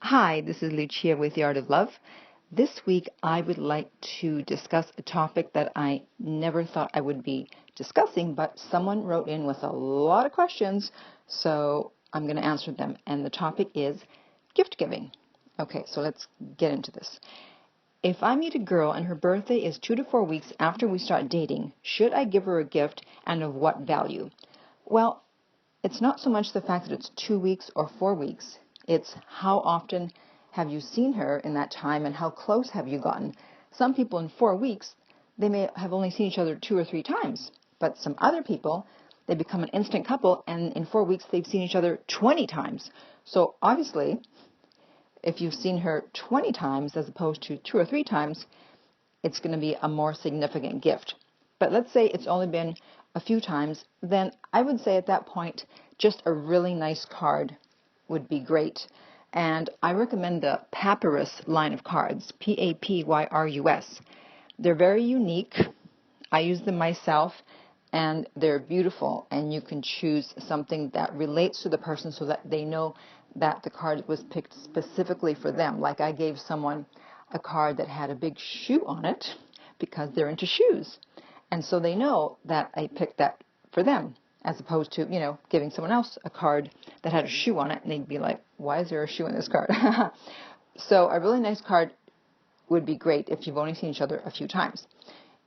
Hi, this is Lucia with The Art of Love. This week I would like to discuss a topic that I never thought I would be discussing, but someone wrote in with a lot of questions, so I'm going to answer them. And the topic is gift giving. Okay, so let's get into this. If I meet a girl and her birthday is 2 to 4 weeks after we start dating, should I give her a gift and of what value? Well, it's not so much the fact that it's 2 weeks or 4 weeks. It's how often have you seen her in that time and how close have you gotten. Some people in 4 weeks, they may have only seen each other 2 or 3 times. But some other people, they become an instant couple and in 4 weeks they've seen each other 20 times. So obviously, if you've seen her 20 times as opposed to 2 or 3 times, it's going to be a more significant gift. But let's say it's only been a few times, then I would say at that point, just a really nice card would be great. And I recommend the Papyrus line of cards, Papyrus. They're very unique. I use them myself, and they're beautiful. And you can choose something that relates to the person so that they know that the card was picked specifically for them. Like I gave someone a card that had a big shoe on it because they're into shoes. And so they know that I picked that for them, as opposed to, giving someone else a card that had a shoe on it, and they'd be like, why is there a shoe in this card? So a really nice card would be great if you've only seen each other a few times.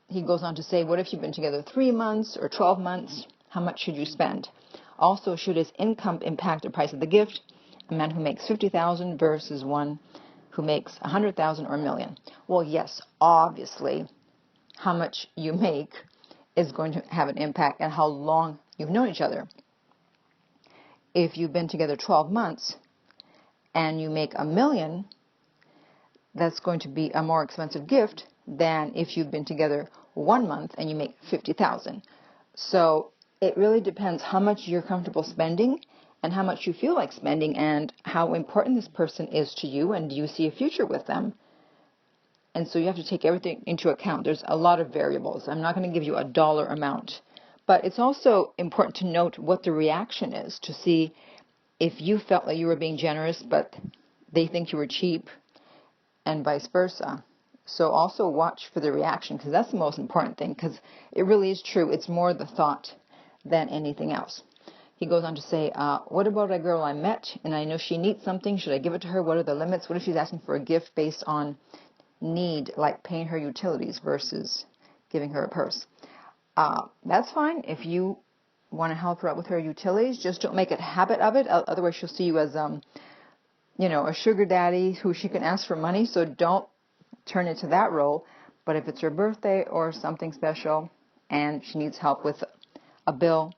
He goes on to say, what if you've been together 3 months or 12 months? How much should you spend? Also, should his income impact the price of the gift? A man who makes $50,000 versus one who makes $100,000 or $1 million. Well, yes, obviously, how much you make is going to have an impact and how long you've known each other. If you've been together 12 months and you make $1 million, that's going to be a more expensive gift than if you've been together 1 month and you make $50,000. So it really depends how much you're comfortable spending and how much you feel like spending and how important this person is to you, and do you see a future with them. And so you have to take everything into account. There's a lot of variables. I'm not going to give you a dollar amount. But it's also important to note what the reaction is, to see if you felt like you were being generous, but they think you were cheap, and vice versa. So also watch for the reaction, because that's the most important thing, because it really is true. It's more the thought than anything else. He goes on to say, what about a girl I met, and I know she needs something. Should I give it to her? What are the limits? What if she's asking for a gift based on need, like paying her utilities versus giving her a purse? That's fine. If you want to help her out with her utilities, just don't make a habit of it. Otherwise, she'll see you as, a sugar daddy who she can ask for money. So don't turn it to that role. But if it's her birthday or something special and she needs help with a bill,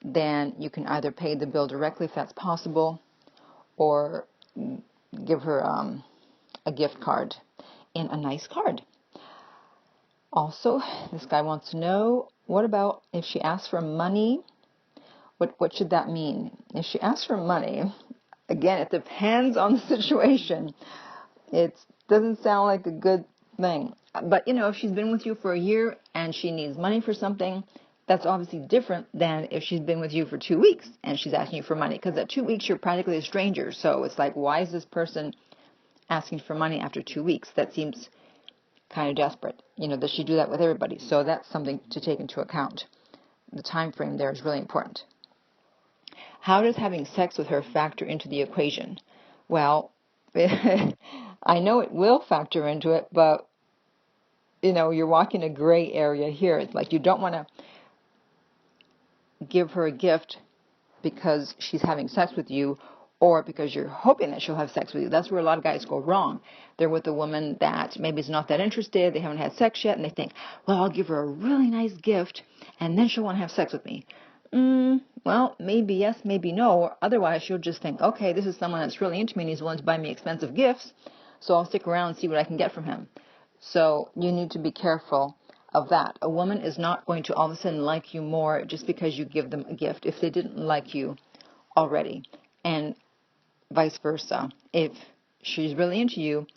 then you can either pay the bill directly if that's possible, or give her a gift card in a nice card. Also, this guy wants to know, what about if she asks for money? What should that mean? If she asks for money, again, it depends on the situation. It doesn't sound like a good thing. But, if she's been with you for a year and she needs money for something, that's obviously different than if she's been with you for 2 weeks and she's asking you for money. Because at 2 weeks, you're practically a stranger. So it's like, why is this person asking for money after 2 weeks? That seems kind of desperate. Does she do that with everybody? So that's something to take into account. The time frame there is really important. How does having sex with her factor into the equation? Well, I know it will factor into it, but, you're walking a gray area here. It's like you don't want to give her a gift because she's having sex with you, or because you're hoping that she'll have sex with you. That's where a lot of guys go wrong. They're with a woman that maybe is not that interested, they haven't had sex yet, and they think, well, I'll give her a really nice gift, and then she'll want to have sex with me. Well, maybe yes, maybe no, or otherwise she'll just think, okay, this is someone that's really into me and he's willing to buy me expensive gifts, so I'll stick around and see what I can get from him. So you need to be careful of that. A woman is not going to all of a sudden like you more just because you give them a gift if they didn't like you already. And vice versa. If she's really into you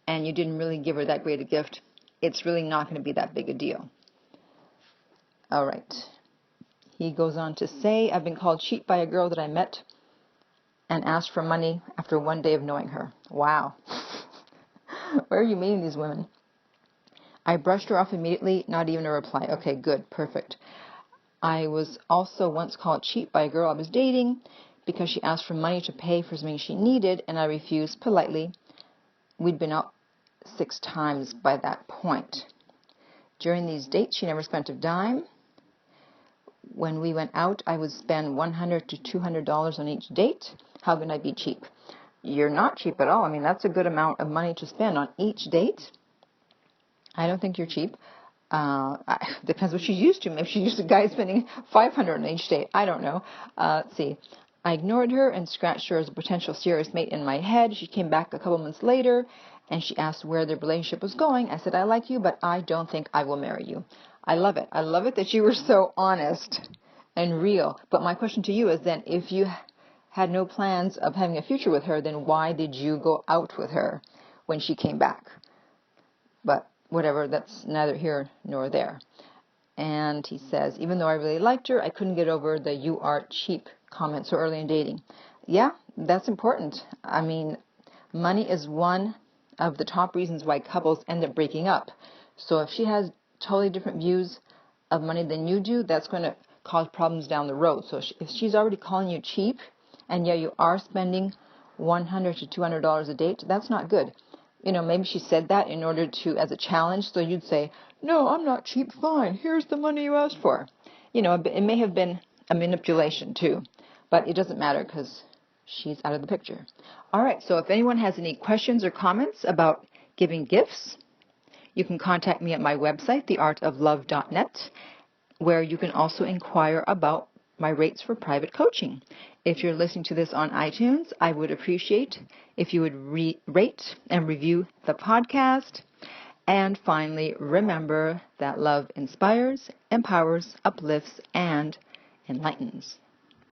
and you didn't really give her that great a gift, it's really not going to be that big a deal. All right. He goes on to say, I've been called cheap by a girl that I met and asked for money after one day of knowing her. Wow. Where are you meeting these women? I brushed her off immediately, not even a reply. Okay, good, perfect. I was also once called cheap by a girl I was dating because she asked for money to pay for something she needed, and I refused politely. We'd been out 6 times by that point. During these dates, she never spent a dime. When we went out, I would spend $100 to $200 on each date. How can I be cheap? You're not cheap at all. I mean, that's a good amount of money to spend on each date. I don't think you're cheap. Depends what she's used to. Maybe she's used to guys spending $500 on each date. I don't know. Let's see. I ignored her and scratched her as a potential serious mate in my head. She came back a couple months later, and she asked where the relationship was going. I said, I like you, but I don't think I will marry you. I love it. I love it that you were so honest and real. But my question to you is then, if you had no plans of having a future with her, then why did you go out with her when she came back? But whatever, that's neither here nor there. And he says, even though I really liked her, I couldn't get over the "you are cheap" comment so early in dating. Yeah, that's important. I mean, money is one of the top reasons why couples end up breaking up. So if she has totally different views of money than you do, that's going to cause problems down the road. So if she's already calling you cheap, and yeah, you are spending $100 to $200 a date, that's not good. You know, maybe she said that in order to, as a challenge, so you'd say, no, I'm not cheap, fine, here's the money you asked for. You know, it may have been a manipulation too, but it doesn't matter because she's out of the picture. All right, so if anyone has any questions or comments about giving gifts, you can contact me at my website, theartoflove.net, where you can also inquire about my rates for private coaching. If you're listening to this on iTunes, I would appreciate if you would rate and review the podcast. And finally, remember that love inspires, empowers, uplifts, and enlightens.